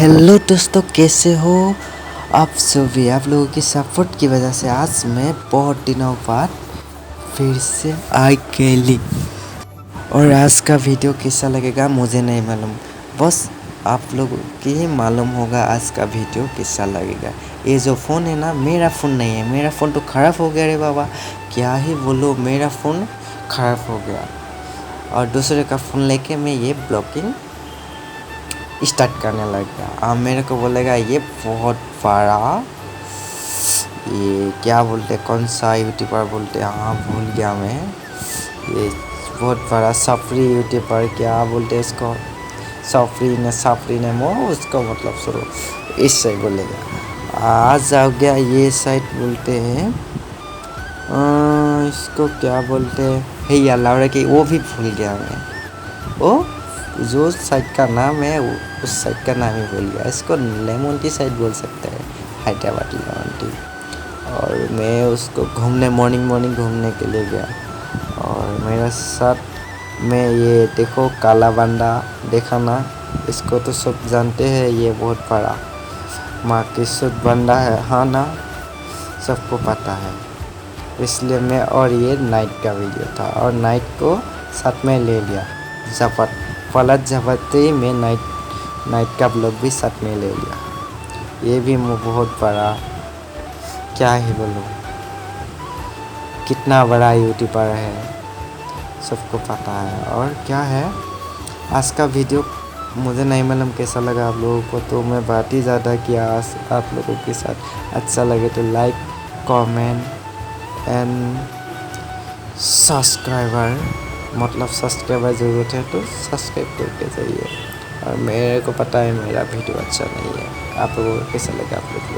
Hello दोस्तों, कैसे हो आप सभी। आप लोगों की सपोर्ट की वजह से आज मैं बहुत दिनों बाद फिर से आई गेली। और आज का वीडियो कैसा लगेगा मुझे नहीं मालूम, बस आप लोगों की ही मालूम होगा आज का वीडियो कैसा लगेगा। ये जो फ़ोन है ना, मेरा फ़ोन नहीं है। मेरा फ़ोन तो ख़राब हो गया रे बाबा, क्या ही बोलो, मेरा फ़ोन ख़राब हो गया और दूसरे का फ़ोन लेके मैं ये ब्लॉगिंग स्टार्ट करने लग गया। अब मेरे को बोलेगा ये बहुत बड़ा, ये क्या बोलते, कौन सा यूट्यूबर बोलते, हाँ भूल गया मैं। ये बहुत बड़ा सफरी यूट्यूबर, क्या बोलते इसको, सफरी ने मो उसको मतलब शुरू इससे बोलेगा। आज आ गया ये साइट बोलते हैं, इसको क्या बोलते हैं, भैया लाउडा की, वो भी भूल गया मैं। ओ जो साइट का नाम है उस साइट का नाम ही भूल गया। इसको लेमन टी साइट बोल सकते हैं, हैदराबाद लेमन टी। और मैं उसको घूमने मॉर्निंग घूमने के लिए गया और मेरे साथ में ये देखो काला बंदा देखा ना, इसको तो सब जानते हैं, ये बहुत बड़ा माँ की शुद्ध बंदा है, हाँ ना, सबको पता है। इसलिए मैं, और ये नाइट का वीडियो था और नाइट को साथ में ले लिया, पलट झपटते ही मैं नाइट का ब्लॉग भी साथ में ले लिया। ये भी बहुत बड़ा, क्या ही बोलूँ, कितना बड़ा यूट्यूबर है, सबको पता है। और क्या है आज का वीडियो मुझे नहीं मालूम कैसा लगा आप लोगों को, तो मैं बात ही ज़्यादा किया आप लोगों के साथ। अच्छा लगे तो लाइक, कमेंट एंड सब्सक्राइबर, मतलब सब्सक्राइबर ज़रूरत है तो सब्सक्राइब करके जाइए। और मेरे को पता है मेरा वीडियो अच्छा नहीं है, आप लोगों को कैसा लगा आप लोग